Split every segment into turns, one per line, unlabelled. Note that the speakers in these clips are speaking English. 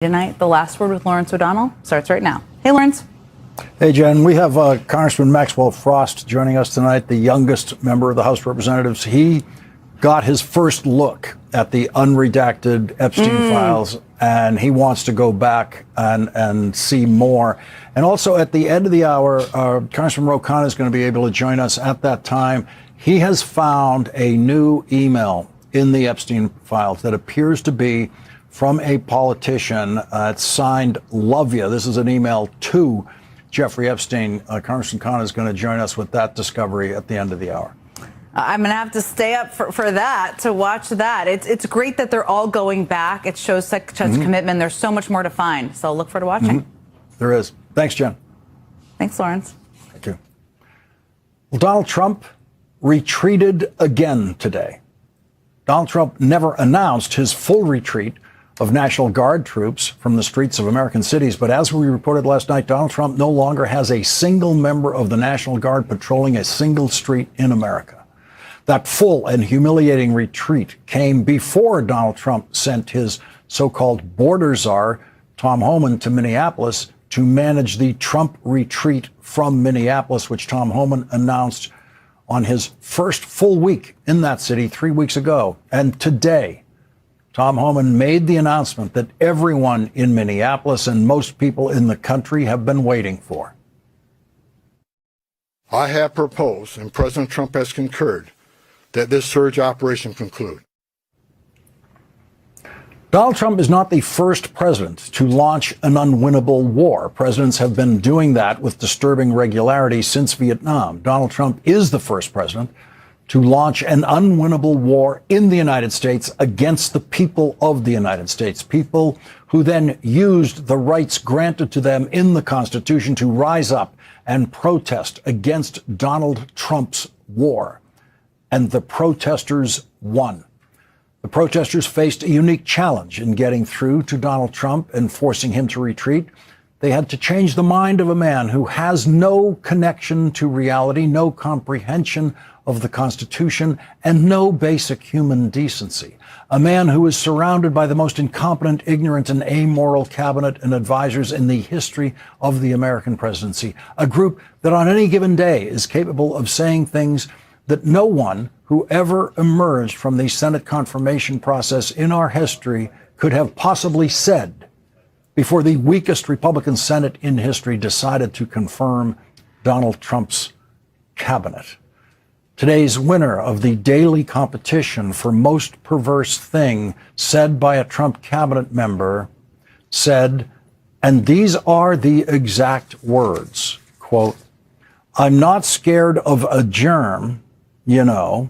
Tonight, the last word with Lawrence O'Donnell starts right now. Hey, Lawrence.
Hey, Jen. We have Congressman Maxwell Frost joining us tonight, the youngest member of the House of Representatives. He got his first look at the unredacted Epstein files, and he wants to go back and see more. And also at the end of the hour, Congressman Ro Khanna is going to be able to join us at that time. He has found a new email in the Epstein files that appears to be from a politician. It's signed Love Ya. This is an email to Jeffrey Epstein. Congressman Khanna is going to join us with that discovery at the end of the hour.
I'm going to have to stay up for that, to watch that. It's great that they're all going back. It shows such commitment. There's so much more to find. So look forward to watching.
There is. Thanks, Jen.
Thanks, Lawrence.
Thank you. Well, Donald Trump retreated again today. Donald Trump never announced his full retreat of National Guard troops from the streets of American cities. But as we reported last night, Donald Trump no longer has a single member of the National Guard patrolling a single street in America. That full and humiliating retreat came before Donald Trump sent his so-called border czar, Tom Homan, to Minneapolis to manage the Trump retreat from Minneapolis, which Tom Homan announced on his first full week in that city 3 weeks ago. And today, Tom Homan made the announcement that everyone in Minneapolis and most people in the country have been waiting for.
I have proposed, and President Trump has concurred, that this surge operation conclude.
Donald Trump is not the first president to launch an unwinnable war. Presidents have been doing that with disturbing regularity since Vietnam. Donald Trump is the first president to launch an unwinnable war in the United States against the people of the United States, people who then used the rights granted to them in the Constitution to rise up and protest against Donald Trump's war. And the protesters won. The protesters faced a unique challenge in getting through to Donald Trump and forcing him to retreat. They had to change the mind of a man who has no connection to reality, no comprehension of the Constitution, and no basic human decency. A man who is surrounded by the most incompetent, ignorant, and amoral cabinet and advisors in the history of the American presidency. A group that on any given day is capable of saying things that no one who ever emerged from the Senate confirmation process in our history could have possibly said before the weakest Republican Senate in history decided to confirm Donald Trump's cabinet. Today's winner of the daily competition for most perverse thing said by a Trump cabinet member said, and these are the exact words, quote, "I'm not scared of a germ, you know.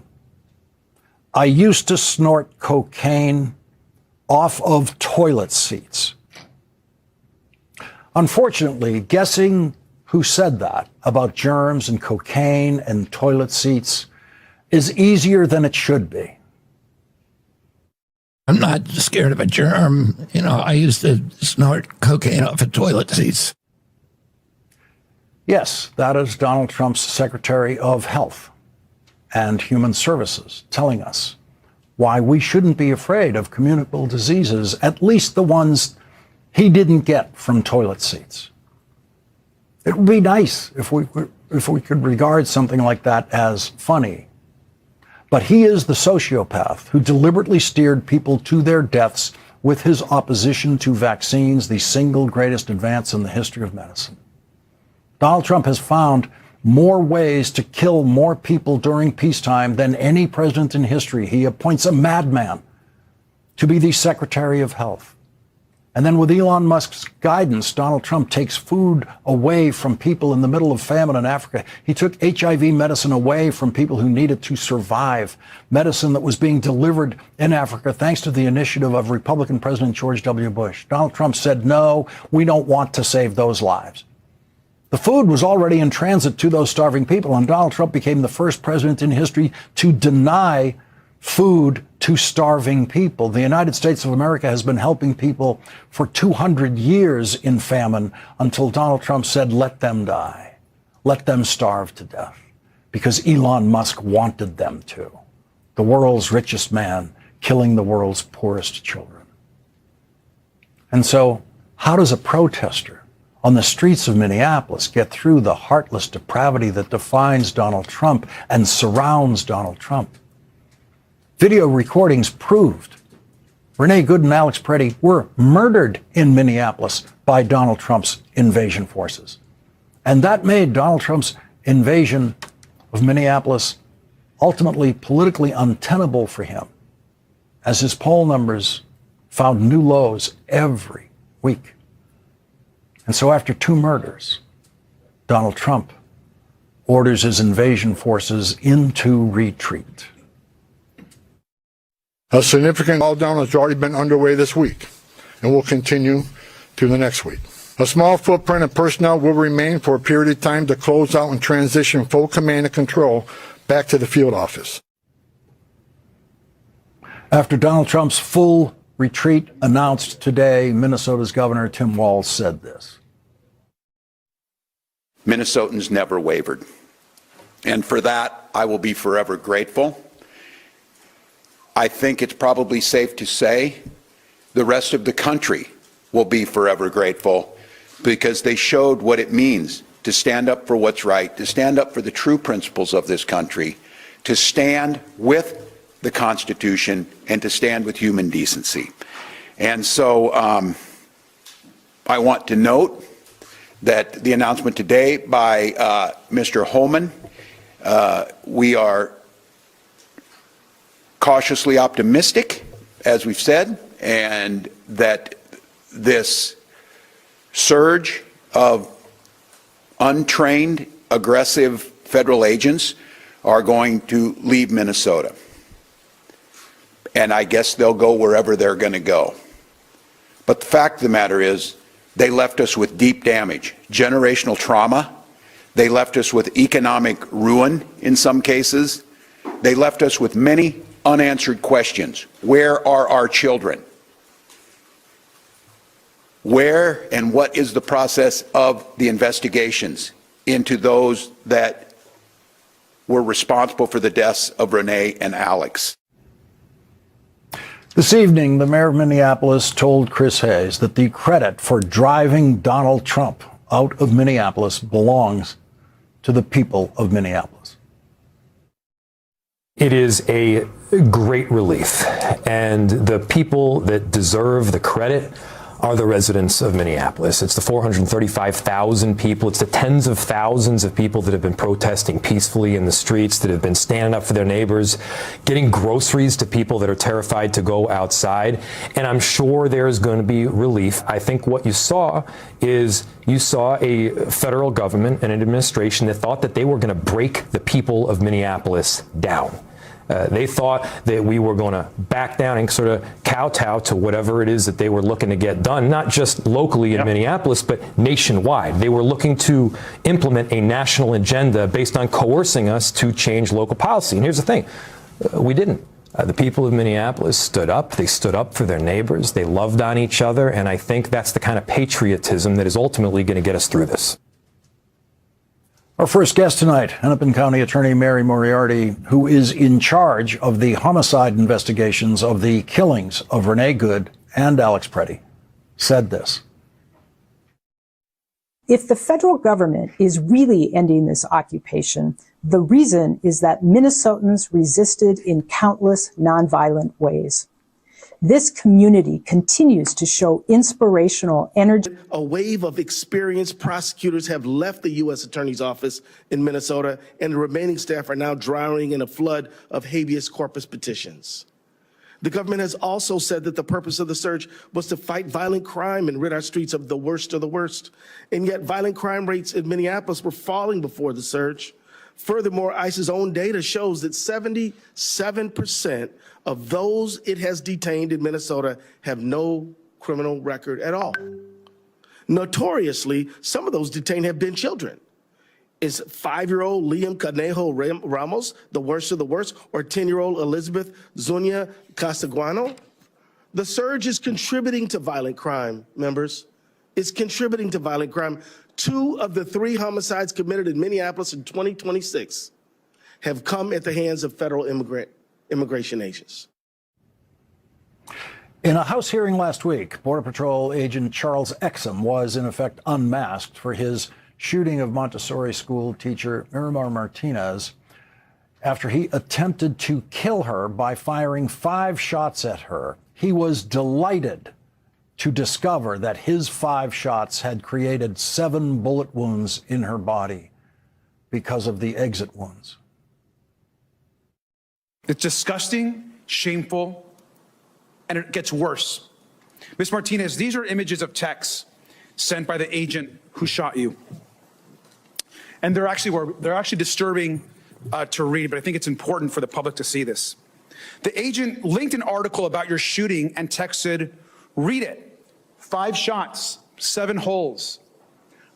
I used to snort cocaine off of toilet seats." Unfortunately, guessing who said that about germs and cocaine and toilet seats is easier than it should be.
I'm not scared of a germ. You know, I used to snort cocaine off of toilet seats.
Yes, that is Donald Trump's Secretary of Health and Human Services telling us why we shouldn't be afraid of communicable diseases, at least the ones he didn't get from toilet seats. It would be nice if we could regard something like that as funny. But he is the sociopath who deliberately steered people to their deaths with his opposition to vaccines, the single greatest advance in the history of medicine. Donald Trump has found more ways to kill more people during peacetime than any president in history. He appoints a madman to be the Secretary of Health. And then with Elon Musk's guidance, Donald Trump takes food away from people in the middle of famine in Africa. He took HIV medicine away from people who needed to survive, medicine that was being delivered in Africa thanks to the initiative of Republican President George W. Bush. Donald Trump said, no, we don't want to save those lives. The food was already in transit to those starving people, and Donald Trump became the first president in history to deny food to starving people. The United States of America has been helping people for 200 years in famine until Donald Trump said, let them die, let them starve to death, because Elon Musk wanted them to. The world's richest man killing the world's poorest children. And so, how does a protester on the streets of Minneapolis get through the heartless depravity that defines Donald Trump and surrounds Donald Trump? Video recordings proved Renee Good and Alex Preddy were murdered in Minneapolis by Donald Trump's invasion forces. And that made Donald Trump's invasion of Minneapolis ultimately politically untenable for him, as his poll numbers found new lows every week. And so after 2 murders, Donald Trump orders his invasion forces into retreat.
A significant all-down has already been underway this week and will continue through the next week. A small footprint of personnel will remain for a period of time to close out and transition full command and control back to the field office.
After Donald Trump's full retreat announced today, Minnesota's Governor Tim Walz said this.
Minnesotans never wavered. And for that, I will be forever grateful. I think it's probably safe to say the rest of the country will be forever grateful, because they showed what it means to stand up for what's right, to stand up for the true principles of this country, to stand with the Constitution, and to stand with human decency. And so I want to note that the announcement today by Mr. Holman, we are cautiously optimistic, as we've said, and that this surge of untrained, aggressive federal agents are going to leave Minnesota. And I guess they'll go wherever they're going to go. But the fact of the matter is, they left us with deep damage, generational trauma. They left us with economic ruin in some cases. They left us with many unanswered questions. Where are our children? Where and what is the process of the investigations into those that were responsible for the deaths of Renee and Alex?
This evening, the mayor of Minneapolis told Chris Hayes that the credit for driving Donald Trump out of Minneapolis belongs to the people of Minneapolis.
It is a great relief, and the people that deserve the credit are the residents of Minneapolis. It's the 435,000 people. It's the tens of thousands of people that have been protesting peacefully in the streets, that have been standing up for their neighbors, getting groceries to people that are terrified to go outside. And I'm sure there's going to be relief. I think what you saw is you saw a federal government and an administration that thought that they were going to break the people of Minneapolis down. They thought that we were going to back down and sort of kowtow to whatever it is that they were looking to get done, not just locally in Minneapolis, but nationwide. They were looking to implement a national agenda based on coercing us to change local policy. And here's the thing, we didn't. The people of Minneapolis stood up. They stood up for their neighbors. They loved on each other. And I think that's the kind of patriotism that is ultimately going to get us through this.
Our first guest tonight, Hennepin County Attorney Mary Moriarty, who is in charge of the homicide investigations of the killings of Renee Good and Alex Preddy, said this.
If the federal government is really ending this occupation, the reason is that Minnesotans resisted in countless nonviolent ways. This community continues to show inspirational energy.
A wave of experienced prosecutors have left the U.S. Attorney's Office in Minnesota, and the remaining staff are now drowning in a flood of habeas corpus petitions. The government has also said that the purpose of the surge was to fight violent crime and rid our streets of the worst of the worst. And yet violent crime rates in Minneapolis were falling before the surge. Furthermore, ICE's own data shows that 77% of those it has detained in Minnesota have no criminal record at all. Notoriously, some of those detained have been children. Is 5-year-old Liam Conejo Ramos the worst of the worst, or 10-year-old Elizabeth Zunia Castaguano? The surge is contributing to violent crime, members. It's contributing to violent crime. 2 of the 3 homicides committed in Minneapolis in 2026 have come at the hands of federal immigration agents.
In a House hearing last week, Border Patrol agent Charles Exum was, in effect, unmasked for his shooting of Montessori school teacher Miramar Martinez after he attempted to kill her by firing 5 shots at her. He was delighted to discover that his 5 shots had created 7 bullet wounds in her body because of the exit wounds.
It's disgusting, shameful, and it gets worse. Ms. Martinez, these are images of texts sent by the agent who shot you. And they're actually disturbing to read, but I think it's important for the public to see this. The agent linked an article about your shooting and texted, read it, 5 shots, 7 holes.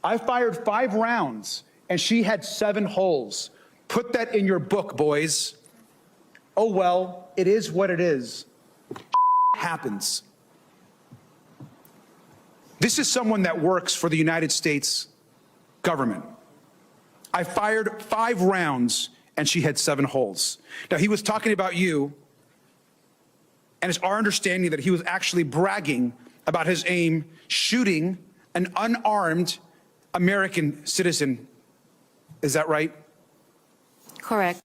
I fired 5 rounds and she had 7 holes. Put that in your book, boys. Oh, well, it is what it is. Happens. This is someone that works for the United States government. I fired 5 rounds and she had 7 holes. Now, he was talking about you, and it's our understanding that he was actually bragging about his aim shooting an unarmed American citizen. Is that right?
Correct.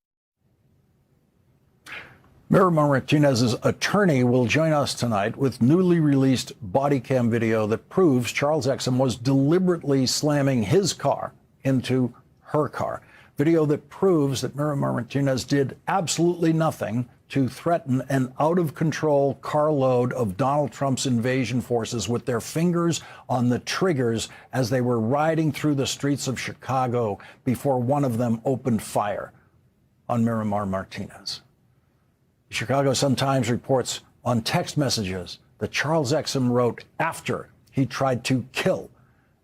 Miramar Martinez's attorney will join us tonight with newly released body cam video that proves Charles Exum was deliberately slamming his car into her car. Video that proves that Miramar Martinez did absolutely nothing to threaten an out-of-control carload of Donald Trump's invasion forces with their fingers on the triggers as they were riding through the streets of Chicago before one of them opened fire on Miramar Martinez. Chicago Sun-Times reports on text messages that Charles Exum wrote after he tried to kill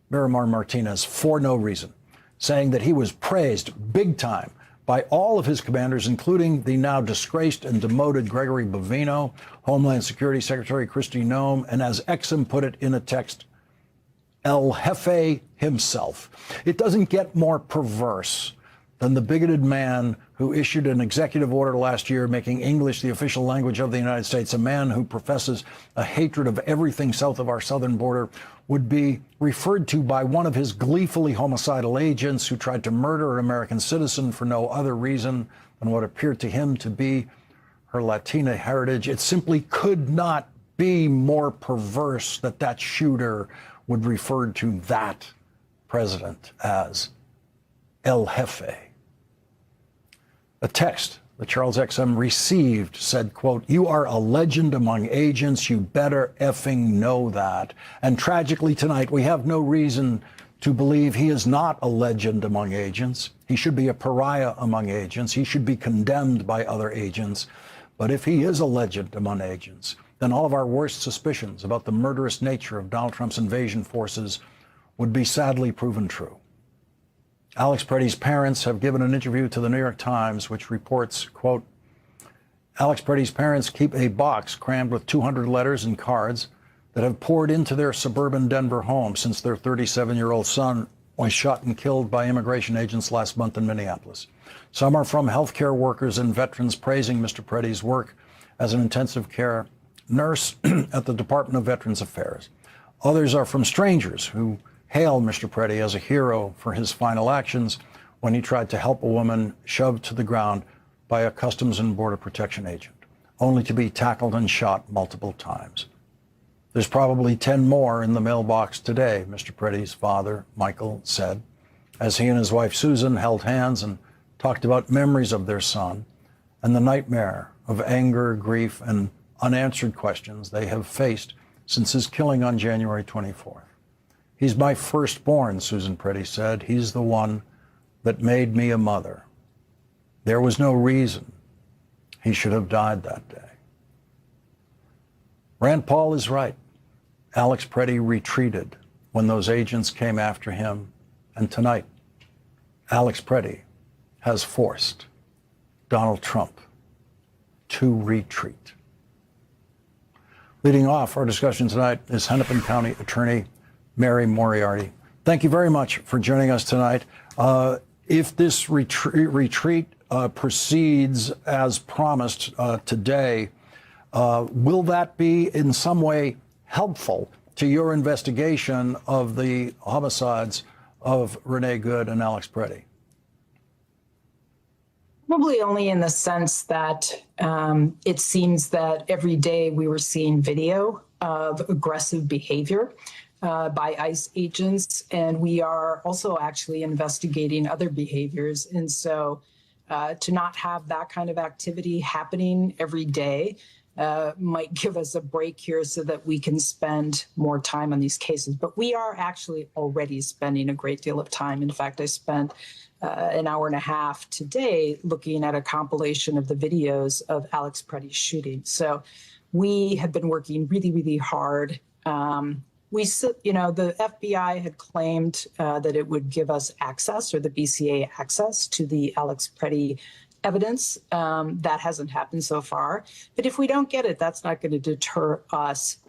Miramar Martinez for no reason, saying that he was praised big time by all of his commanders, including the now disgraced and demoted Gregory Bovino, Homeland Security Secretary Kristi Noem, and as Exum put it in a text, El Jefe himself. It doesn't get more perverse than the bigoted man who issued an executive order last year making English the official language of the United States, a man who professes a hatred of everything south of our southern border, would be referred to by one of his gleefully homicidal agents who tried to murder an American citizen for no other reason than what appeared to him to be her Latina heritage. It simply could not be more perverse that that shooter would refer to that president as El Jefe. A text that Charles Exum received said, quote, "You are a legend among agents. You better effing know that." And tragically tonight, we have no reason to believe he is not a legend among agents. He should be a pariah among agents. He should be condemned by other agents. But if he is a legend among agents, then all of our worst suspicions about the murderous nature of Donald Trump's invasion forces would be sadly proven true. Alex Preddy's parents have given an interview to the New York Times, which reports, quote, Alex Preddy's parents keep a box crammed with 200 letters and cards that have poured into their suburban Denver home since their 37-year-old son was shot and killed by immigration agents last month in Minneapolis. Some are from healthcare workers and veterans praising Mr. Preddy's work as an intensive care nurse at the Department of Veterans Affairs. Others are from strangers who hail Mr. Preddy as a hero for his final actions when he tried to help a woman shoved to the ground by a Customs and Border Protection agent, only to be tackled and shot multiple times. There's probably 10 more in the mailbox today, Mr. Preddy's father, Michael, said, as he and his wife, Susan, held hands and talked about memories of their son and the nightmare of anger, grief, and unanswered questions they have faced since his killing on January 24th. He's my firstborn, Susan Preddy said. He's the one that made me a mother. There was no reason he should have died that day. Rand Paul is right. Alex Preddy retreated when those agents came after him. And tonight, Alex Preddy has forced Donald Trump to retreat. Leading off our discussion tonight is Hennepin County Attorney Mary Moriarty. Thank you very much for joining us tonight. If this retreat proceeds as promised today, Will that be in some way helpful to your investigation of the homicides of Renee Good and Alex Preddy?
Probably only in the sense that it seems that every day we were seeing video of aggressive behavior by ICE agents, and we are also actually investigating other behaviors. And so to not have that kind of activity happening every day might give us a break here so that we can spend more time on these cases. But we are actually already spending a great deal of time. In fact, I spent an hour and a half today looking at a compilation of the videos of Alex Preddy's shooting. So we have been working really, really hard. The FBI had claimed that it would give us access, or the BCA access, to the Alex Preddy evidence. That hasn't happened so far. But if we don't get it, that's not going to deter us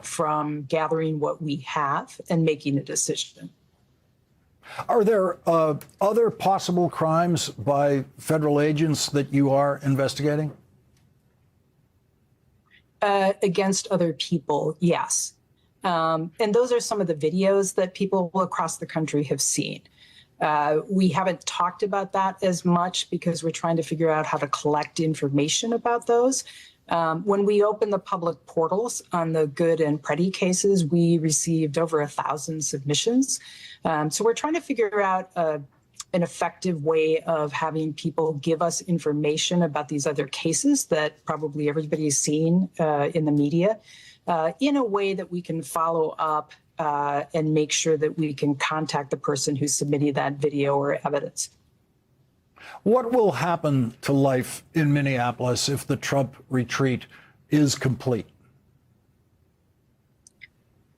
from gathering what we have and making a decision.
Are there other possible crimes by federal agents that you are investigating?
Against other people, yes. And those are some of the videos that people across the country have seen. We haven't talked about that as much because we're trying to figure out how to collect information about those. When we opened the public portals on the Good and Preddy cases, we received over 1,000 submissions. So we're trying to figure out an effective way of having people give us information about these other cases that probably everybody's seen in the media in a way that we can follow up and make sure that we can contact the person who submitted that video or evidence.
What will happen to life in Minneapolis if the Trump retreat is complete?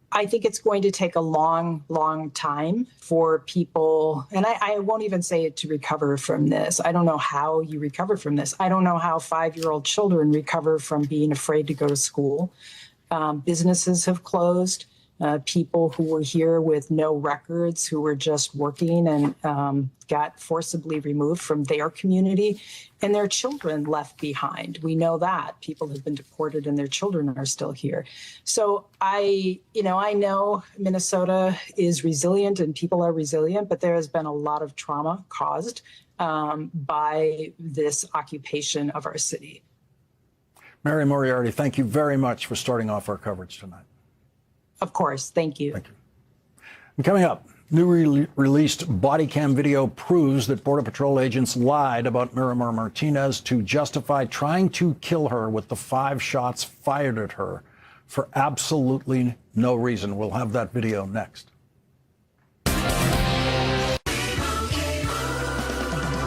I think it's going to take a long, long time for people, and I won't even say it to recover from this. I don't know how you recover from this. I don't know how 5-year-old children recover from being afraid to go to school. Businesses have closed. People who were here with no records, who were just working and got forcibly removed from their community, and their children left behind. We know that people have been deported and their children are still here. So I know Minnesota is resilient and people are resilient, but there has been a lot of trauma caused by this occupation of our city.
Mary Moriarty, thank you very much for starting off our coverage tonight.
Of course. Thank you.
Thank you. And coming up, newly released body cam video proves that Border Patrol agents lied about Miramar Martinez to justify trying to kill her with the 5 shots fired at her for absolutely no reason. We'll have that video next.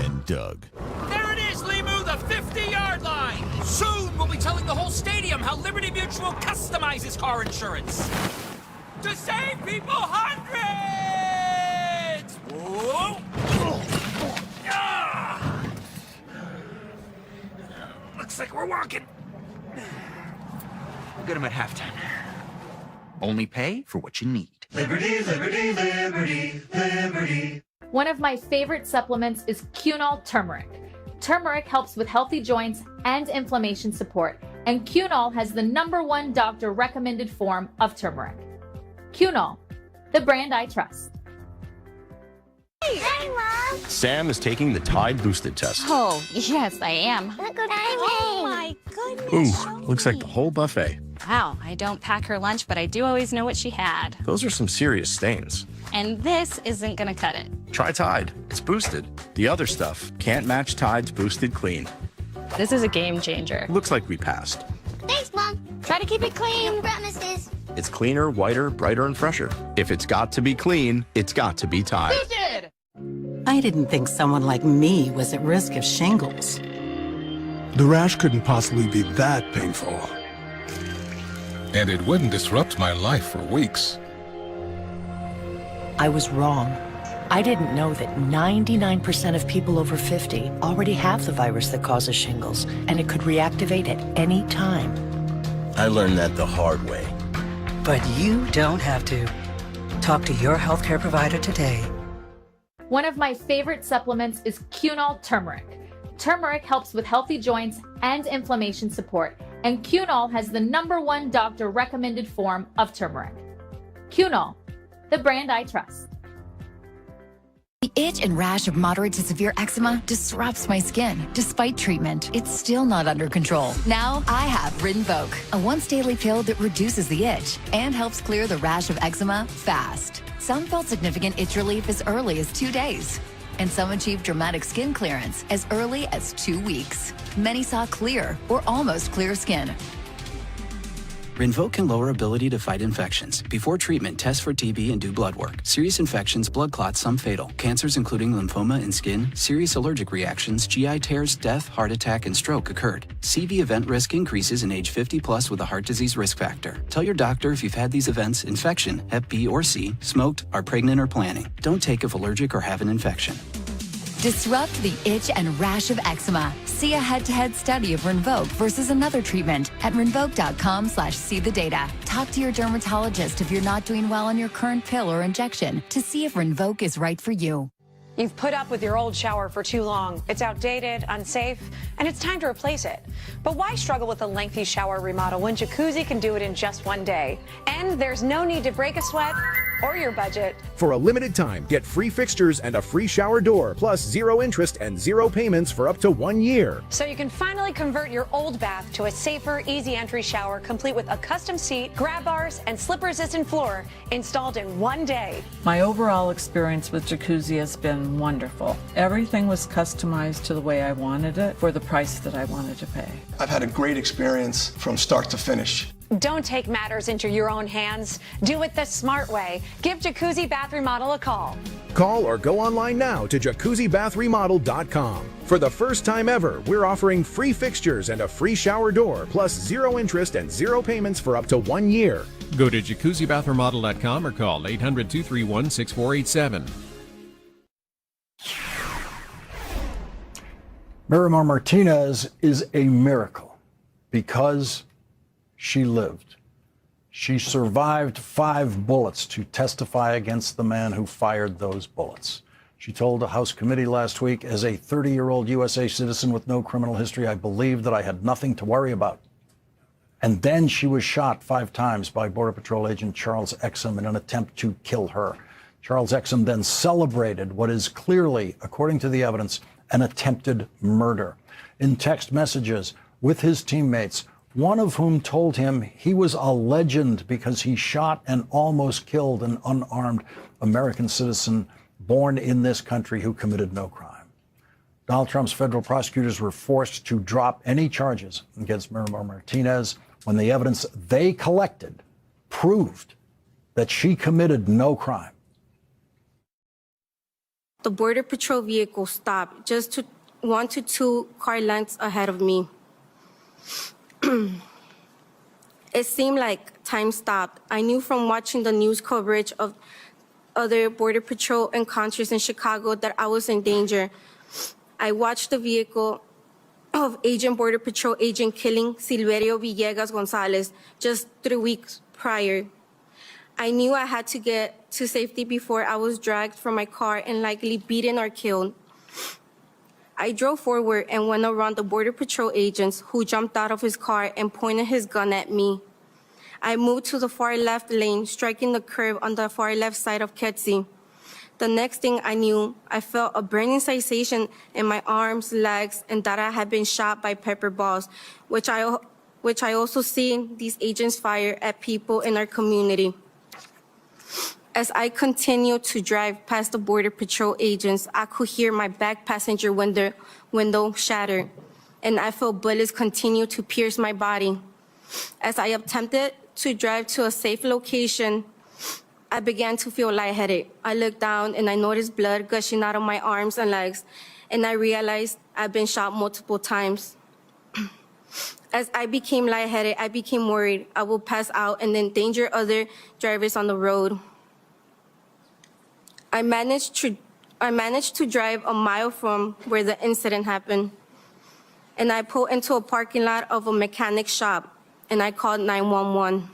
And Doug.
There it is, Limu, the 50-yard line. Soon we'll be telling the whole stadium how Liberty Mutual customizes car insurance to save people hundreds. Whoa. Ah. Looks like we're walking. Good, I'm at halftime. Only pay for what you need.
Liberty, liberty, liberty, liberty.
One of my favorite supplements is Cunol Turmeric. Turmeric helps with healthy joints and inflammation support, and Cunol has the #1 doctor-recommended form of turmeric. Cunol, the brand I trust.
Hey, Mom!
Sam is taking the Tide Boosted test.
Oh, yes, I am.
Look what I made! Oh my goodness!
Ooh, looks like the whole buffet.
Wow, I don't pack her lunch, but I do always know what she had.
Those are some serious stains.
And this isn't gonna cut it.
Try Tide. It's boosted. The other stuff can't match Tide's Boosted Clean.
This is a game changer.
Looks like we passed.
Thanks, Mom.
Try to keep it clean.
Promises.
It's cleaner, whiter, brighter, and fresher. If it's got to be clean, it's got to be Tide.
Boosted!
I didn't think someone like me was at risk of shingles.
The rash couldn't possibly be that painful.
And it wouldn't disrupt my life for weeks.
I was wrong. I didn't know that 99% of people over 50 already have the virus that causes shingles, and it could reactivate at any time.
I learned that the hard way.
But you don't have to. Talk to your healthcare provider today.
One of my favorite supplements is Cunol Turmeric. Turmeric helps with healthy joints and inflammation support, And Cunol has the #1 doctor-recommended form of turmeric. Cunol, the brand I trust.
The itch and rash of moderate to severe eczema disrupts my skin. Despite treatment, it's still not under control. Now I have Rinvoq, a once-daily pill that reduces the itch and helps clear the rash of eczema fast. Some felt significant itch relief as early as 2 days, and some achieved dramatic skin clearance as early as 2 weeks. Many saw clear or almost clear skin.
Rinvoq can lower ability to fight infections. Before treatment, test for TB and do blood work. Serious infections, blood clots, some fatal. Cancers including lymphoma and skin, serious allergic reactions, GI tears, death, heart attack, and stroke occurred. CV event risk increases in age 50+ with a heart disease risk factor. Tell your doctor if you've had these events, infection, Hep B or C, smoked, are pregnant or planning. Don't take if allergic or have an infection.
Disrupt the itch and rash of eczema. See a head-to-head study of Rinvoq versus another treatment at Rinvoq.com/see the data. Talk to your dermatologist if you're not doing well on your current pill or injection to see if Rinvoq is right for you.
You've put up with your old shower for too long. It's outdated, unsafe, and it's time to replace it. But why struggle with a lengthy shower remodel when Jacuzzi can do it in just 1 day? And there's no need to break a sweat or your budget.
For a limited time, get free fixtures and a free shower door, plus 0 interest and 0 payments for up to 1 year.
So you can finally convert your old bath to a safer, easy entry shower, complete with a custom seat, grab bars, and slip-resistant floor installed in 1 day.
My overall experience with Jacuzzi has been wonderful. Everything was customized to the way I wanted it for the price that I wanted to pay.
I've had a great experience from start to finish.
Don't take matters into your own hands. Do it the smart way. Give Jacuzzi Bath Remodel a call.
Call or go online now to jacuzzibathremodel.com. For the first time ever, we're offering free fixtures and a free shower door, plus 0 interest and 0 payments for up to 1 year.
Go to jacuzzibathremodel.com or call 800-231-6487.
Miramar Martinez is a miracle because she lived. She survived 5 bullets to testify against the man who fired those bullets. She told a House committee last week, as a 30-year-old USA citizen with no criminal history, I believed that I had nothing to worry about. And then she was shot 5 times by Border Patrol agent Charles Exum in an attempt to kill her. Charles Exum then celebrated what is clearly, according to the evidence, an attempted murder. In text messages with his teammates, one of whom told him he was a legend because he shot and almost killed an unarmed American citizen born in this country who committed no crime. Donald Trump's federal prosecutors were forced to drop any charges against Miramar Martinez when the evidence they collected proved that she committed no crime.
The Border Patrol vehicle stopped just 1 to 2 car lengths ahead of me. It seemed like time stopped. I knew from watching the news coverage of other Border Patrol encounters in Chicago that I was in danger. I watched the vehicle of Border Patrol agent killing Silverio Villegas Gonzalez just 3 weeks prior. I knew I had to get to safety before I was dragged from my car and likely beaten or killed. I drove forward and went around the Border Patrol agents, who jumped out of his car and pointed his gun at me. I moved to the far left lane, striking the curb on the far left side of Kedzie. The next thing I knew, I felt a burning sensation in my arms, legs, and that I had been shot by pepper balls, which I also seen these agents fire at people in our community. As I continued to drive past the Border Patrol agents, I could hear my back passenger window shatter, and I felt bullets continue to pierce my body. As I attempted to drive to a safe location, I began to feel lightheaded. I looked down and I noticed blood gushing out of my arms and legs, and I realized I'd been shot multiple times. As I became lightheaded, I became worried I would pass out and endanger other drivers on the road. I managed to drive a mile from where the incident happened, and I pulled into a parking lot of a mechanic shop, and I called 911.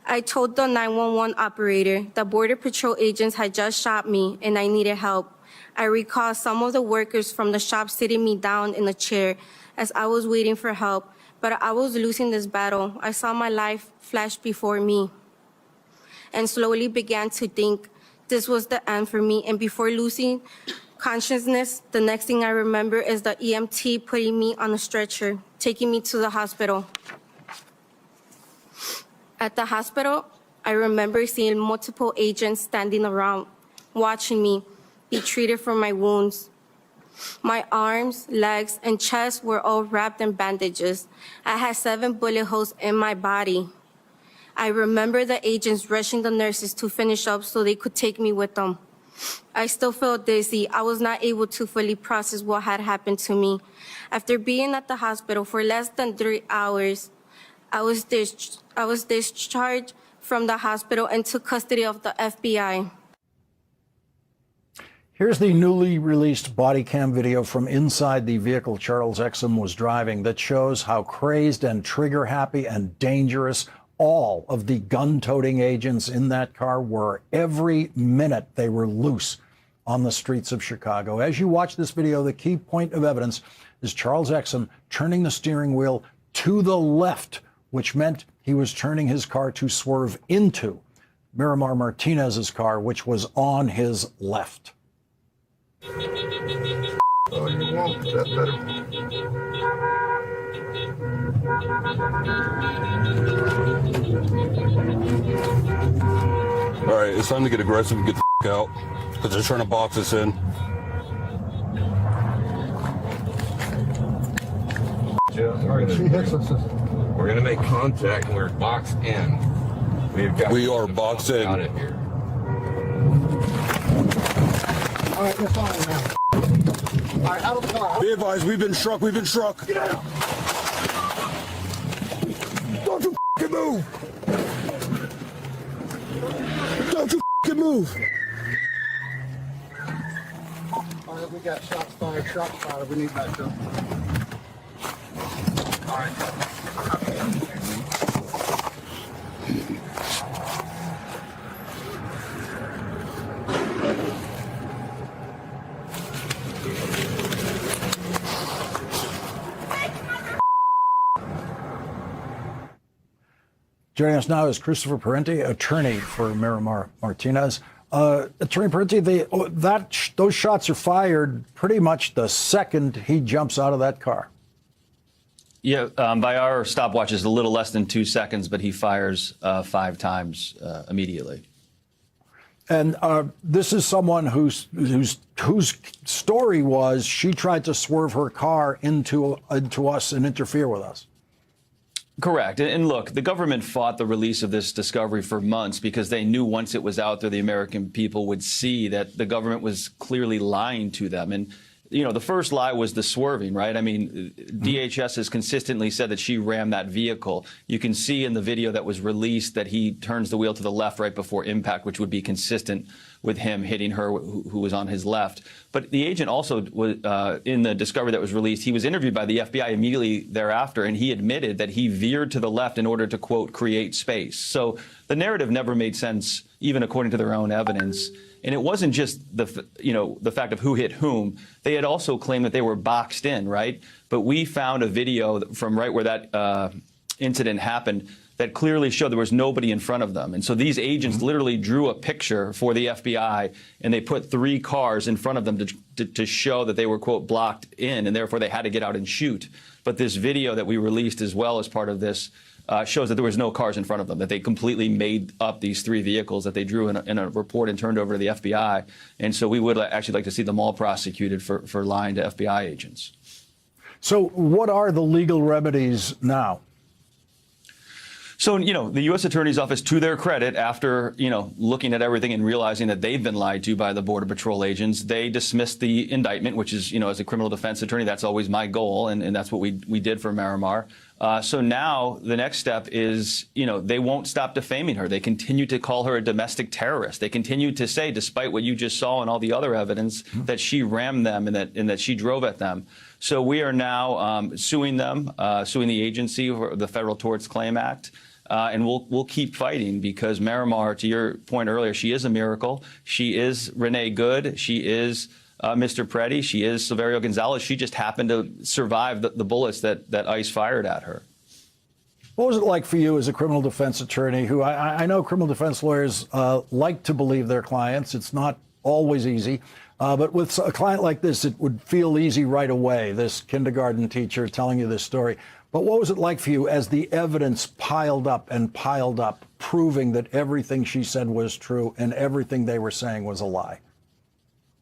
I told the 911 operator that Border Patrol agents had just shot me and I needed help. I recall some of the workers from the shop sitting me down in a chair as I was waiting for help, but I was losing this battle. I saw my life flash before me and slowly began to think this was the end for me. And before losing consciousness, the next thing I remember is the EMT putting me on a stretcher, taking me to the hospital. At the hospital, I remember seeing multiple agents standing around, watching me be treated for my wounds. My arms, legs, and chest were all wrapped in bandages. I had 7 bullet holes in my body. I remember the agents rushing the nurses to finish up so they could take me with them. I still felt dizzy. I was not able to fully process what had happened to me. After being at the hospital for less than 3 hours, I was discharged from the hospital and took custody of the FBI.
Here's the newly released body cam video from inside the vehicle Charles Exum was driving that shows how crazed and trigger-happy and dangerous all of the gun-toting agents in that car were. Every minute they were loose on the streets of Chicago. As you watch this video, the key point of evidence is Charles Exum turning the steering wheel to the left, which meant he was turning his car to swerve into Miramar Martinez's car, which was on his left.
Oh, you won't. That better.
All right, it's time to get aggressive and get the f out, because they're trying to box us in.
We're gonna make contact, and we're boxed in.
We are boxed in.
Out of here.
All right, you're fine now. All right, out of the car.
Be advised, we've been struck. We've been struck.
Get out.
Don't you f***ing move. Don't you f***ing move.
All right, we got shots fired. We need that done. All right.
Joining us now is Christopher Parenti, attorney for Miramar Martinez. Attorney Parenti, those shots are fired pretty much the second he jumps out of that car.
Yeah, by our stopwatches, a little less than 2 seconds, but he fires 5 times immediately.
And this is someone whose story was she tried to swerve her car into us and interfere with us.
Correct. And look, the government fought the release of this discovery for months because they knew once it was out there, the American people would see that the government was clearly lying to them. And, you know, the first lie was the swerving, right? I mean, DHS has consistently said that she rammed that vehicle. You can see in the video that was released that he turns the wheel to the left right before impact, which would be consistent with him hitting her who was on his left. But the agent also was in the discovery that was released. He was interviewed by the FBI immediately thereafter, and he admitted that he veered to the left in order to, quote, create space. So the narrative never made sense, even according to their own evidence. And it wasn't just the fact of who hit whom. They had also claimed that they were boxed in, right? But we found a video from right where that incident happened that clearly showed there was nobody in front of them. And so these agents literally drew a picture for the FBI, and they put 3 cars in front of them to show that they were, quote, blocked in, and therefore they had to get out and shoot. But this video that we released as well as part of this shows that there was no cars in front of them, that they completely made up these 3 vehicles that they drew in a report and turned over to the FBI. And so we would actually like to see them all prosecuted for lying to FBI agents.
So what are the legal remedies now?
So, you know, the U.S. Attorney's Office, to their credit, after, you know, looking at everything and realizing that they've been lied to by the Border Patrol agents, they dismissed the indictment, which is, you know, as a criminal defense attorney, that's always my goal, and that's what we did for Miramar. So now the next step is, you know, they won't stop defaming her. They continue to call her a domestic terrorist. They continue to say, despite what you just saw and all the other evidence, that she rammed them and that she drove at them. So we are now suing them, suing the agency for the Federal Torts Claim Act. And we'll keep fighting because Miramar, to your point earlier, she is a miracle. She is Renee Good. She is Mr. Preddy. She is Silverio Gonzalez. She just happened to survive the bullets that ICE fired at her.
What was it like for you as a criminal defense attorney who I know criminal defense lawyers like to believe their clients. It's not always easy. But with a client like this, it would feel easy right away, this kindergarten teacher telling you this story. But what was it like for you as the evidence piled up, proving that everything she said was true and everything they were saying was a lie?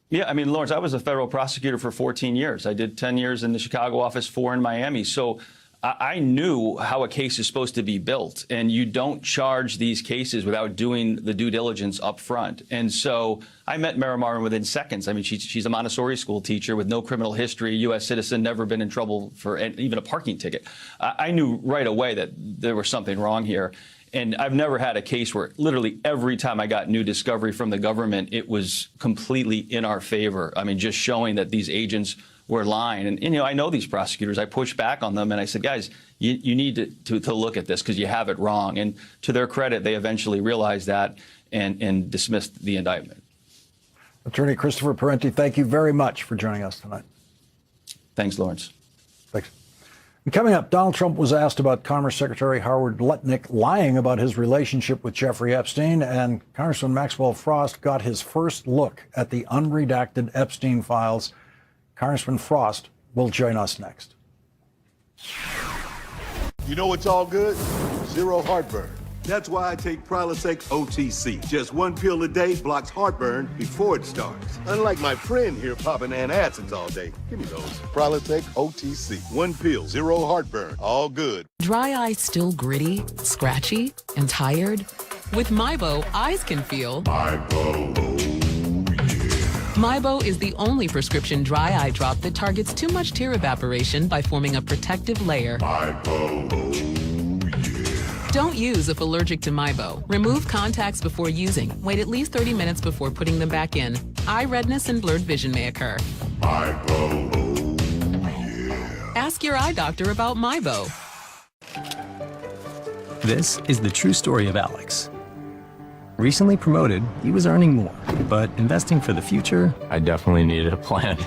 Yeah, I mean, Lawrence, I was a federal prosecutor for 14 years. I did 10 years in the Chicago office, 4 in Miami. So I knew how a case is supposed to be built, and you don't charge these cases without doing the due diligence up front. And so I met Mara Marin within seconds. I mean, she's a Montessori school teacher with no criminal history, U.S. citizen, never been in trouble for even a parking ticket. I knew right away that there was something wrong here. And I've never had a case where literally every time I got new discovery from the government, it was completely in our favor. I mean, just showing that these agents were lying. And you know, I know these prosecutors. I pushed back on them and I said, guys, you need to look at this because you have it wrong. And to their credit, they eventually realized that and dismissed the indictment.
Attorney Christopher Parenti, thank you very much for joining us tonight.
Thanks, Lawrence.
Thanks. And coming up, Donald Trump was asked about Commerce Secretary Howard Lutnick lying about his relationship with Jeffrey Epstein, and Congressman Maxwell Frost got his first look at the unredacted Epstein files. Congressman Frost will join us next.
You know what's all good? Zero heartburn. That's why I take Prilosec OTC. Just 1 pill a day blocks heartburn before it starts. Unlike my friend here popping antacids all day. Give me those. Prilosec OTC. 1 pill, zero heartburn. All good.
Dry eye still gritty, scratchy, and tired? With Mibo, eyes can feel
Mibo.
Mibo is the only prescription dry eye drop that targets too much tear evaporation by forming a protective layer. Don't use if allergic to Mibo. Remove contacts before using. Wait at least 30 minutes before putting them back in. Eye redness and blurred vision may occur. Ask your eye doctor about Mibo.
This is the true story of Alex. Recently promoted, he was earning more, but investing for the future, I definitely needed a plan.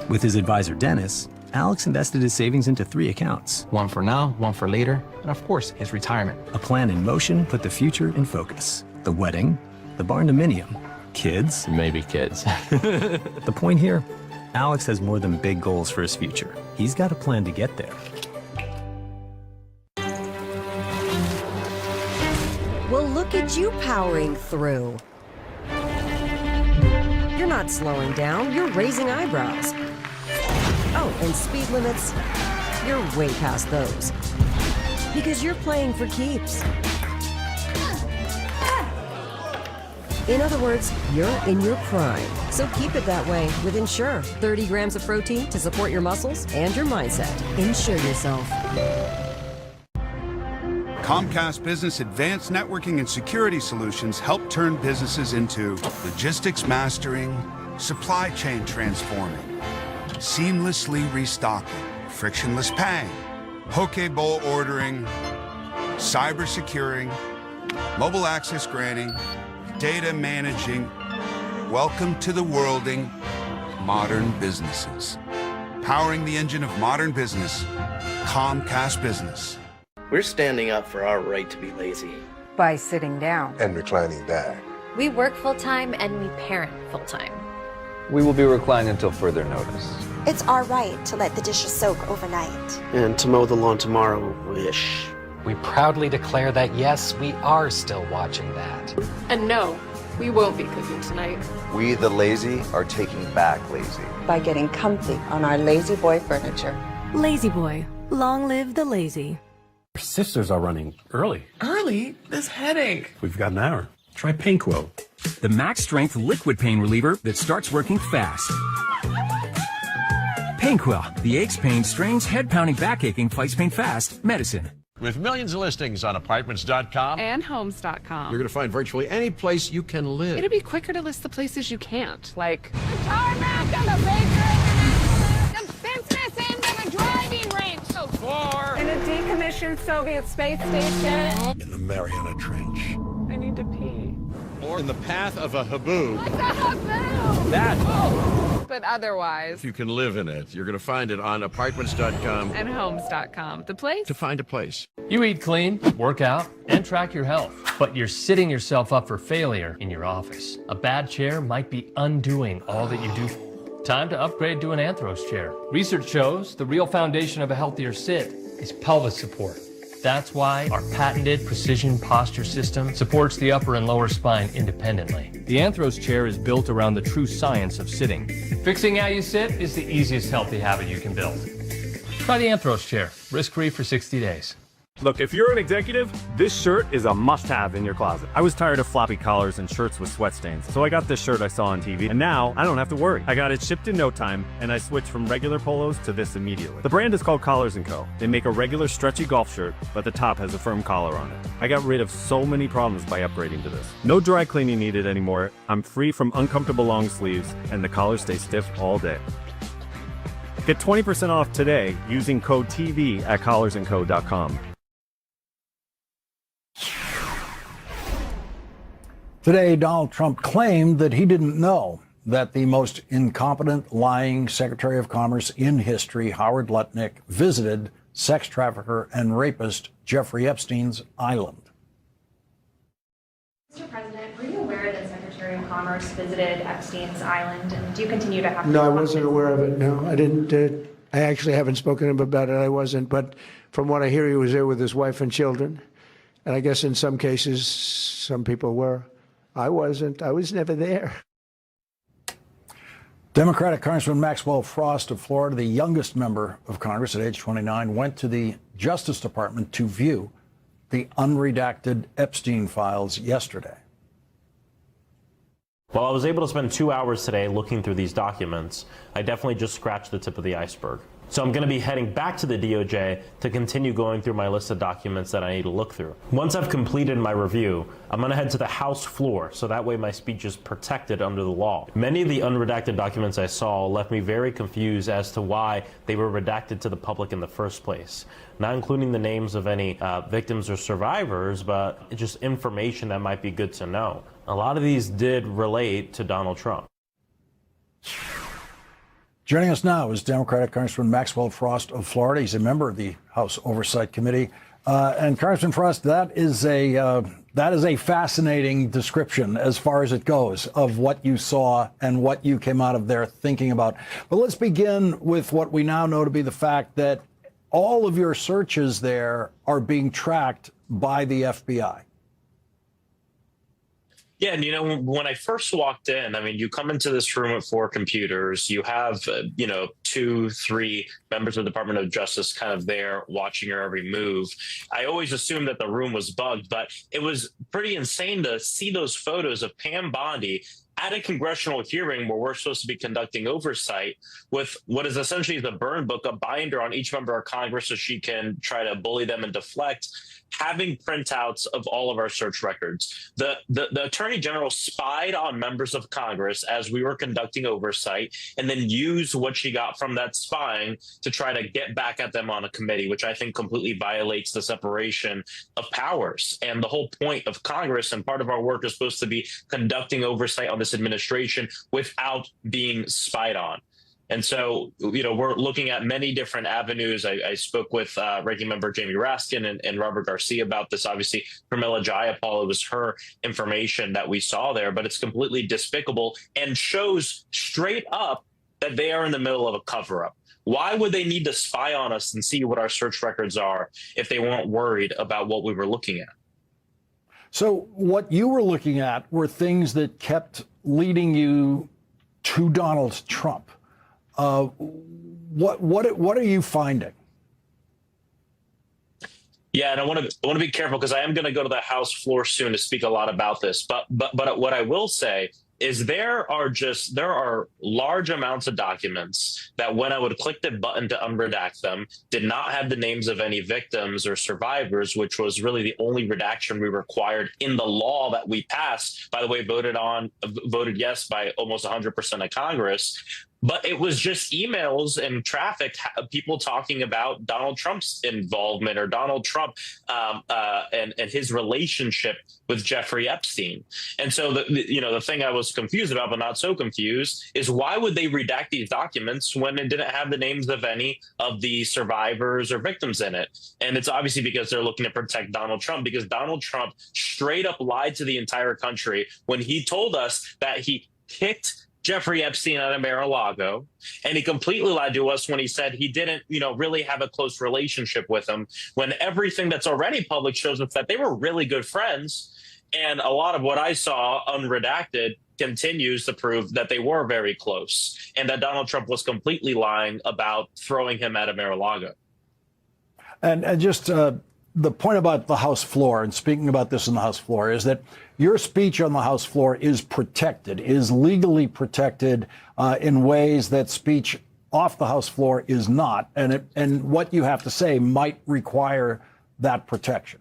With his advisor, Dennis, Alex invested his savings into 3 accounts. One for now, one for later, and of course, his retirement. A plan in motion put the future in focus. The wedding, the barndominium, kids. Maybe kids. The point here, Alex has more than big goals for his future. He's got a plan to get there.
Well, look at you powering through. You're not slowing down, you're raising eyebrows. Oh, and speed limits, you're way past those. Because you're playing for keeps. In other words, you're in your prime. So keep it that way with Ensure. 30 grams of protein to support your muscles and your mindset. Ensure yourself.
Comcast Business Advanced Networking and Security Solutions help turn businesses into logistics mastering, supply chain transforming, seamlessly restocking, frictionless paying, poke bowl ordering, cyber securing, mobile access granting, data managing. Welcome to the worlding modern businesses. Powering the engine of modern business, Comcast Business.
We're standing up for our right to be lazy.
By sitting down.
And reclining back.
We work full-time and we parent full-time.
We will be reclining until further notice.
It's our right to let the dishes soak overnight.
And to mow the lawn tomorrow-ish.
We proudly declare that yes, we are still watching that.
And no, we won't be cooking tonight.
We, the lazy, are taking back lazy.
By getting comfy on our Lazy Boy furniture.
Lazy Boy. Long live the lazy.
Our sisters are running early.
Early? This headache.
We've got an hour. Try Painquil.
The max strength liquid pain reliever that starts working fast. Painquil, the aches, pain, strains, head pounding, back aching, fights pain fast medicine.
With millions of listings on apartments.com
and homes.com,
you're going to find virtually any place you can live.
It'll be quicker to list the places you can't, like
the tarmac and the bakery, the business end of a driving range, so far. In a decommissioned Soviet space station.
In the Mariana Trench.
I need to pee.
Or in the path of a haboob.
What's a haboob?
That
but otherwise.
If you can live in it, you're going to find it on apartments.com
And homes.com. The place
to find a place.
You eat clean, work out, and track your health, but you're setting yourself up for failure in your office. A bad chair might be undoing all that you do. Time to upgrade to an Anthros chair. Research shows the real foundation of a healthier sit is pelvis support. That's why our patented precision posture system supports the upper and lower spine independently. The Anthros chair is built around the true science of sitting. Fixing how you sit is the easiest healthy habit you can build. Try the Anthros chair, risk-free for 60 days.
Look, if you're an executive, this shirt is a must-have in your closet. I was tired of floppy collars and shirts with sweat stains, so I got this shirt I saw on TV, and now I don't have to worry. I got it shipped in no time, and I switched from regular polos to this immediately. The brand is called Collars & Co. They make a regular stretchy golf shirt, but the top has a firm collar on it. I got rid of so many problems by upgrading to this. No dry cleaning needed anymore. I'm free from uncomfortable long sleeves, and the collars stay stiff all day. Get 20% off today using code TV at collarsandco.com.
Today, Donald Trump claimed that he didn't know that the most incompetent, lying Secretary of Commerce in history, Howard Lutnick, visited sex trafficker and rapist Jeffrey Epstein's island.
Mr. President, were you aware that Secretary of Commerce visited Epstein's island, and do you continue to have
No, I wasn't aware of it. No, I didn't. I actually haven't spoken to him about it. I wasn't. But from what I hear, he was there with his wife and children. And I guess in some cases, some people were. I wasn't. I was never there.
Democratic Congressman Maxwell Frost of Florida, the youngest member of Congress at age 29, went to the Justice Department to view the unredacted Epstein files yesterday.
While I was able to spend 2 hours today looking through these documents, I definitely just scratched the tip of the iceberg. So I'm going to be heading back to the DOJ to continue going through my list of documents that I need to look through. Once I've completed my review, I'm going to head to the House floor, so that way my speech is protected under the law. Many of the unredacted documents I saw left me very confused as to why they were redacted to the public in the first place. Not including the names of any victims or survivors, but just information that might be good to know. A lot of these did relate to Donald Trump.
Joining us now is Democratic Congressman Maxwell Frost of Florida. He's a member of the House Oversight Committee. And Congressman Frost, that is a fascinating description as far as it goes of what you saw and what you came out of there thinking about. But let's begin with what we now know to be the fact that all of your searches there are being tracked by the FBI.
Yeah, and you know, when I first walked in, I mean, you come into this room with 4 computers, you have, 2, 3 members of the Department of Justice kind of there watching your every move. I always assumed that the room was bugged, but it was pretty insane to see those photos of Pam Bondi at a congressional hearing where we're supposed to be conducting oversight with what is essentially the burn book, a binder on each member of Congress so she can try to bully them and deflect, having printouts of all of our search records. The Attorney General spied on members of Congress as we were conducting oversight and then used what she got from that spying to try to get back at them on a committee, which I think completely violates the separation of powers. And the whole point of Congress and part of our work is supposed to be conducting oversight on this administration without being spied on. And so, we're looking at many different avenues. I spoke with Ranking Member Jamie Raskin and Robert Garcia about this. Obviously, Pramila Jayapal, it was her information that we saw there, but it's completely despicable and shows straight up that they are in the middle of a cover-up. Why would they need to spy on us and see what our search records are if they weren't worried about what we were looking at?
So what you were looking at were things that kept leading you to Donald Trump. What are you finding?
Yeah, and I want to be careful because I am going to go to the House floor soon to speak a lot about this. But what I will say is there are large amounts of documents that when I would click the button to unredact them did not have the names of any victims or survivors, which was really the only redaction we required in the law that we passed, by the way, voted yes by almost 100% of Congress. But it was just emails and traffic, people talking about Donald Trump's involvement or Donald Trump and his relationship with Jeffrey Epstein. And so the thing I was confused about, but not so confused, is why would they redact these documents when it didn't have the names of any of the survivors or victims in it? And it's obviously because they're looking to protect Donald Trump, because Donald Trump straight up lied to the entire country when he told us that he kicked Jeffrey Epstein out of Mar-a-Lago, and he completely lied to us when he said he didn't, really have a close relationship with him, when everything that's already public shows us that they were really good friends. And a lot of what I saw unredacted continues to prove that they were very close and that Donald Trump was completely lying about throwing him out of Mar-a-Lago.
And just the point about the House floor, and speaking about this in the House floor, is that your speech on the House floor is protected, is legally protected in ways that speech off the House floor is not. And what you have to say might require that protection.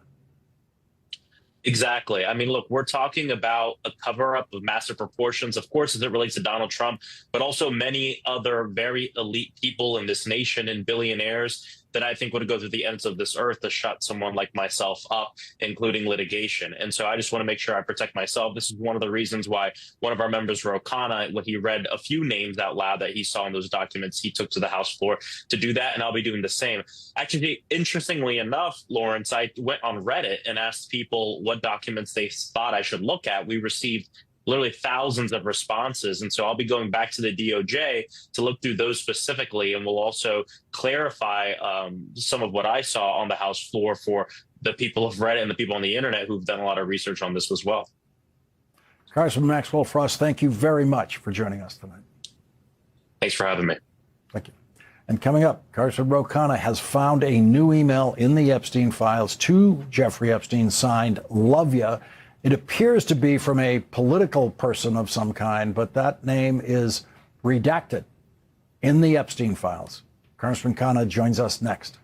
Exactly. I mean, look, we're talking about a cover-up of massive proportions, of course, as it relates to Donald Trump, but also many other very elite people in this nation and billionaires that I think would go through the ends of this earth to shut someone like myself up, including litigation. And so I just want to make sure I protect myself. This is one of the reasons why one of our members, Rokana, when he read a few names out loud that he saw in those documents, he took to the House floor to do that, and I'll be doing the same. Actually, interestingly enough, Lawrence, I went on Reddit and asked people what documents they thought I should look at. We received literally thousands of responses. And so I'll be going back to the DOJ to look through those specifically. And we'll also clarify some of what I saw on the House floor for the people of Reddit and the people on the internet who've done a lot of research on this as well.
Congressman Maxwell Frost, thank you very much for joining us tonight.
Thanks for having me.
Thank you. And coming up, Congressman Rokana has found a new email in the Epstein files to Jeffrey Epstein signed "Love Ya." It appears to be from a political person of some kind, but that name is redacted in the Epstein files. Congressman Khanna joins us next.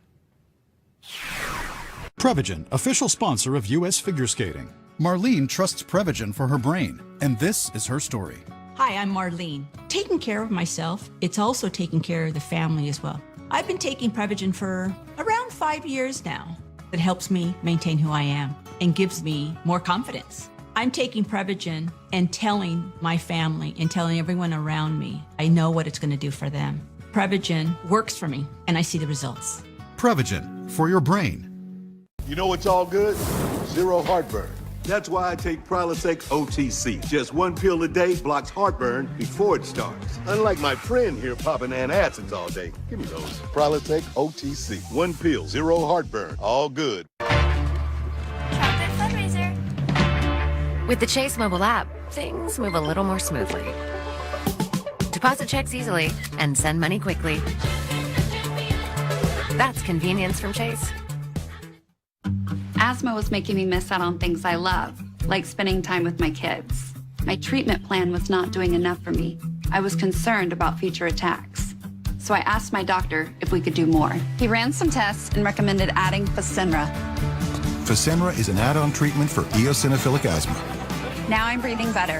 Prevagen, official sponsor of U.S. figure skating. Marlene trusts Prevagen for her brain, and this is her story.
Hi, I'm Marlene. Taking care of myself, it's also taking care of the family as well. I've been taking Prevagen for around 5 years now. It helps me maintain who I am and gives me more confidence. I'm taking Prevagen and telling my family and telling everyone around me, I know what it's going to do for them. Prevagen works for me, and I see the results.
Prevagen, for your brain.
You know what's all good? Zero heartburn. That's why I take Prilosec OTC. Just one pill a day blocks heartburn before it starts. Unlike my friend here popping antacids all day. Give me those. Prilosec OTC. One pill, zero heartburn. All good.
Chocolate fundraiser. With the Chase mobile app, things move a little more smoothly. Deposit checks easily and send money quickly. That's convenience from Chase.
Asthma was making me miss out on things I love, like spending time with my kids. My treatment plan was not doing enough for me. I was concerned about future attacks. So I asked my doctor if we could do more. He ran some tests and recommended adding Fasenra.
Fasenra is an add-on treatment for eosinophilic asthma.
Now I'm breathing better.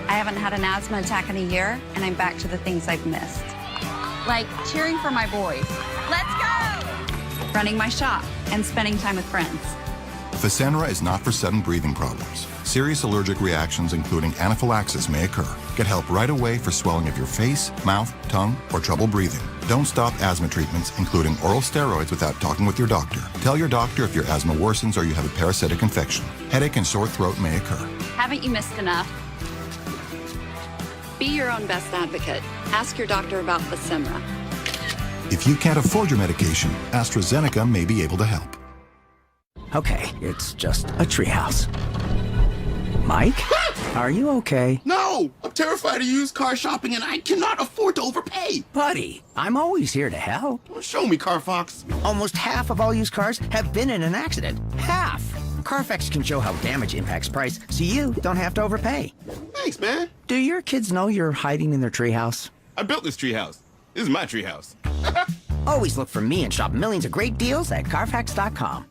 I haven't had an asthma attack in a year, and I'm back to the things I've missed. Like cheering for my boys. Let's go! Running my shop and spending time with friends.
Fasenra is not for sudden breathing problems. Serious allergic reactions, including anaphylaxis, may occur. Get help right away for swelling of your face, mouth, tongue, or trouble breathing. Don't stop asthma treatments, including oral steroids, without talking with your doctor. Tell your doctor if your asthma worsens or you have a parasitic infection. Headache and sore throat may occur.
Haven't you missed enough? Be your own best advocate. Ask your doctor about Fasenra.
If you can't afford your medication, AstraZeneca may be able to help.
Okay, it's just a treehouse. Mike, are you okay?
No! I'm terrified of used car shopping and I cannot afford to overpay!
Buddy, I'm always here to help.
Well, show me, Carfax.
Almost half of all used cars have been in an accident. Half! Carfax can show how damage impacts price, so you don't have to overpay.
Thanks, man.
Do your kids know you're hiding in their treehouse?
I built this treehouse. This is my treehouse.
Always look for me and shop millions of great deals at Carfax.com.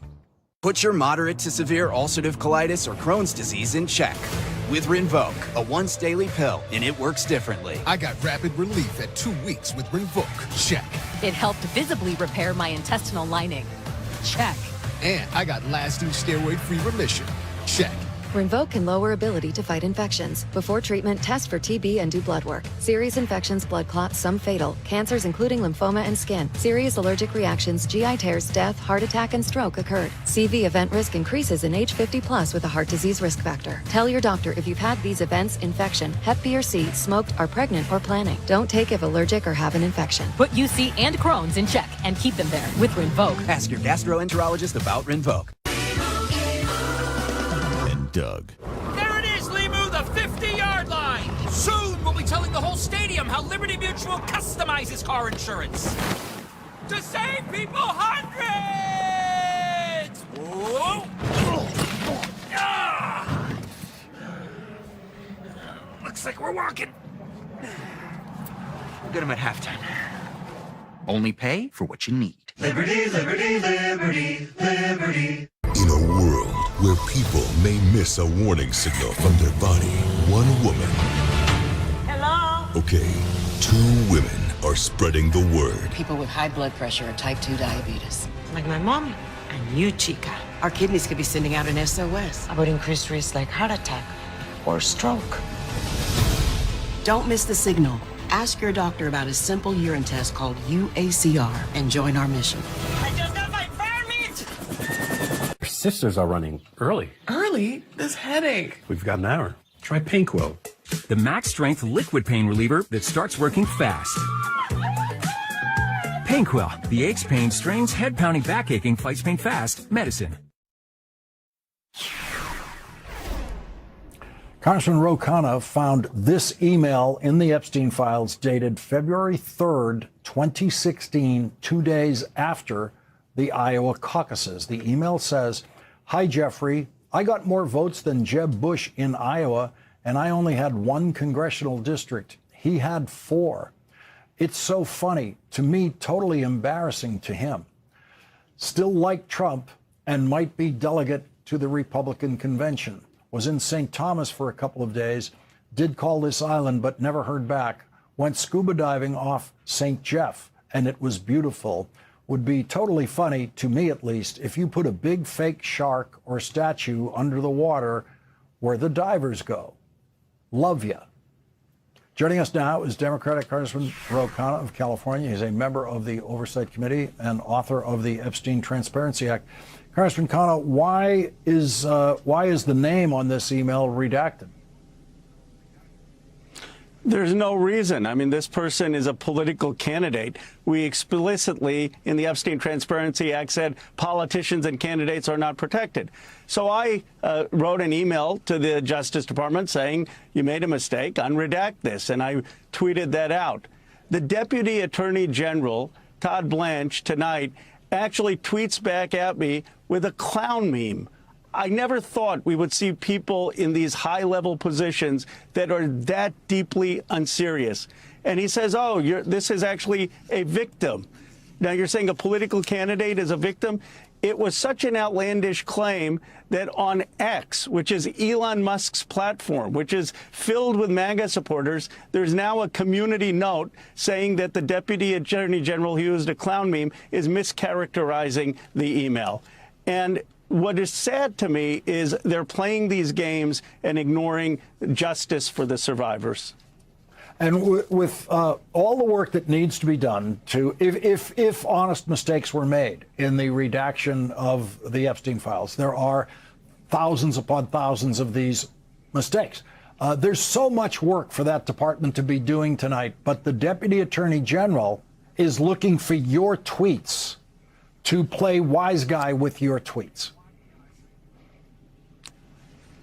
Put your moderate to severe ulcerative colitis or Crohn's disease in check. with Rinvoq, a once-daily pill, and it works differently.
I got rapid relief at 2 weeks with Rinvoq. Check.
It helped visibly repair my intestinal lining. Check.
And I got lasting steroid-free remission. Check.
Rinvoq can lower ability to fight infections. Before treatment, test for TB and do blood work. Serious infections, blood clots, some fatal. Cancers including lymphoma and skin. Serious allergic reactions, GI tears, death, heart attack, and stroke occurred. CV event risk increases in age 50 plus with a heart disease risk factor. Tell your doctor if you've had these events, infection, Hep B or C, smoked, are pregnant, or planning. Don't take if allergic or have an infection. Put UC and Crohn's in check and keep them there with Rinvoq.
Ask your gastroenterologist about Rinvoq.
Doug.
There it is, Limu, the 50-yard line. Soon we'll be telling the whole stadium how Liberty Mutual customizes car insurance to save people hundreds. Whoa. Ah. Looks like we're walking.
We'll get them at halftime. Only pay for what you need.
Liberty, liberty, liberty, liberty.
In a world where people may miss a warning signal from their body, one woman.
Hello?
Okay, 2 women are spreading the word.
People with high blood pressure or type 2 diabetes.
Like my mom and you, Chica.
Our kidneys could be sending out an SOS
About increased risk like heart attack or stroke.
Don't miss the signal. Ask your doctor about a simple urine test called UACR and join our mission.
I just got my permit!
Your sisters are running early.
Early? This headache.
We've got an hour. Try Painquil.
The max strength liquid pain reliever that starts working fast. Painquil, the aches, pain, strains, head pounding, back aching, fights pain fast medicine.
Congressman Ro Khanna found this email in the Epstein files dated February 3rd, 2016, 2 days after the Iowa caucuses. The email says, "Hi, Jeffrey. I got more votes than Jeb Bush in Iowa, and I only had 1 congressional district. He had 4. It's so funny. To me, totally embarrassing to him. Still like Trump and might be delegate to the Republican convention. Was in St. Thomas for a couple of days, did call this island but never heard back. Went scuba diving off St. Jeff, and it was beautiful. Would be totally funny, to me at least, if you put a big fake shark or statue under the water where the divers go. Love ya." Joining us now is Democratic Congressman Ro Khanna of California. He's a member of the Oversight Committee and author of the Epstein Transparency Act. Congressman Khanna, why is the name on this email redacted?
There's no reason. I mean, this person is a political candidate. We explicitly, in the Epstein Transparency Act, said politicians and candidates are not protected. So I wrote an email to the Justice Department saying, you made a mistake, unredact this, and I tweeted that out. The Deputy Attorney General, Todd Blanche, tonight actually tweets back at me with a clown meme. I never thought we would see people in these high-level positions that are that deeply unserious. And he says, oh, this is actually a victim. Now, you're saying a political candidate is a victim? It was such an outlandish claim that on X, which is Elon Musk's platform, which is filled with MAGA supporters, there's now a community note saying that the Deputy Attorney General who used a clown meme is mischaracterizing the email. And what is sad to me is they're playing these games and ignoring justice for the survivors.
And with all the work that needs to be done to, if honest mistakes were made in the redaction of the Epstein files, there are thousands upon thousands of these mistakes. There's so much work for that department to be doing tonight, but the Deputy Attorney General is looking for your tweets to play wise guy with your tweets.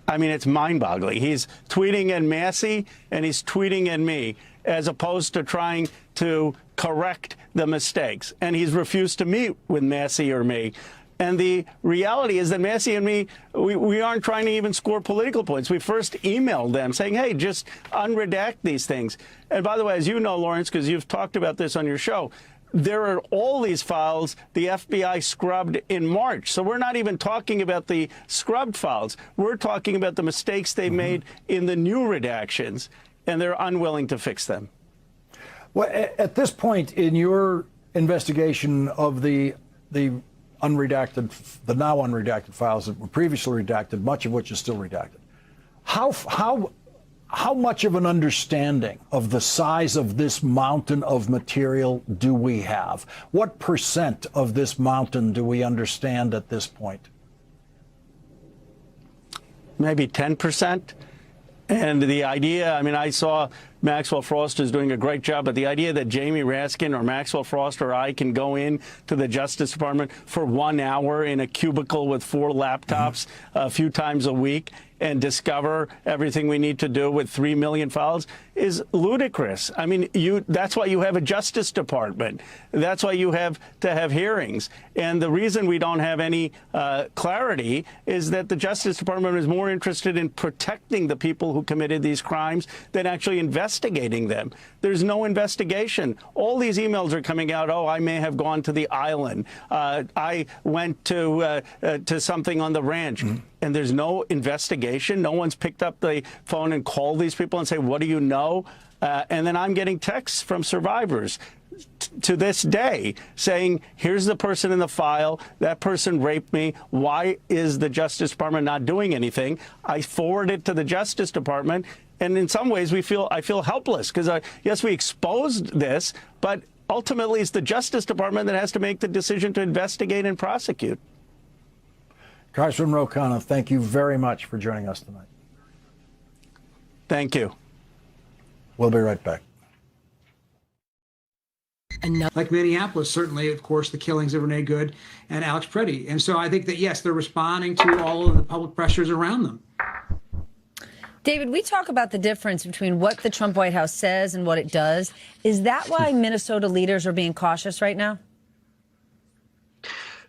I mean, it's mind-boggling. He's tweeting at Massey and he's tweeting at me, as opposed to trying to correct the mistakes. And he's refused to meet with Massey or me. And the reality is that Massey and me, we aren't trying to even score political points. We first emailed them saying, hey, just unredact these things. And by the way, as you know, Lawrence, because you've talked about this on your show, there are all these files the FBI scrubbed in March. So we're not even talking about the scrubbed files. We're talking about the mistakes they made in the new redactions, and they're unwilling to fix them.
Well, at this point in your investigation of the unredacted, the now unredacted files that were previously redacted, much of which is still redacted, how much of an understanding of the size of this mountain of material do we have? What percent of this mountain do we understand at this point?
Maybe 10%. And the idea, I mean, I saw Maxwell Frost is doing a great job, but the idea that Jamie Raskin or Maxwell Frost or I can go in to the Justice Department for 1 hour in a cubicle with 4 laptops a few times a week and discover everything we need to do with 3 million files is ludicrous. I mean, that's why you have a Justice Department. That's why you have to have hearings. And the reason we don't have any clarity is that the Justice Department is more interested in protecting the people who committed these crimes than actually investigating them. There's no investigation. All these emails are coming out, oh, I may have gone to the island. I went to something on the ranch. And there's no investigation. No one's picked up the phone and called these people and say, what do you know? And then I'm getting texts from survivors to this day saying, here's the person in the file. That person raped me. Why is the Justice Department not doing anything? I forward it to the Justice Department. And in some ways, I feel helpless because, yes, we exposed this, but ultimately it's the Justice Department that has to make the decision to investigate and prosecute.
Congressman Ro Khanna, thank you very much for joining us tonight.
Thank you.
We'll be right back.
Like Minneapolis, certainly, of course, the killings of Renee Good and Alex Preddy. And so I think that, yes, they're responding to all of the public pressures around them.
David, we talk about the difference between what the Trump White House says and what it does. Is that why Minnesota leaders are being cautious right now?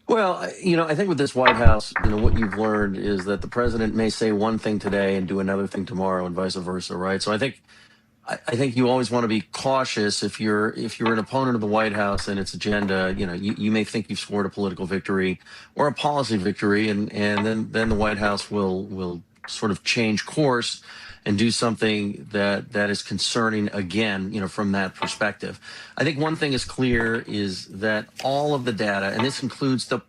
Well, I think with this White House, what you've learned is that the president may say one thing today and do another thing tomorrow and vice versa, right? So I think you always want to be cautious if you're an opponent of the White House and its agenda. You may think you've scored a political victory or a policy victory, and then the White House will sort of change course and do something that is concerning again, from that perspective. I think one thing is clear is that all of the data, and this includes the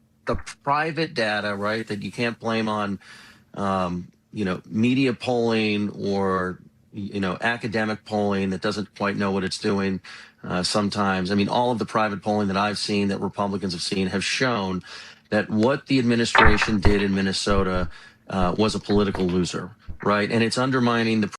private data, right, that you can't blame on, media polling or, academic polling that doesn't quite know what it's doing sometimes. I mean, all of the private polling that I've seen, that Republicans have seen, have shown that what the administration did in Minnesota was a political loser, right? And it's undermining the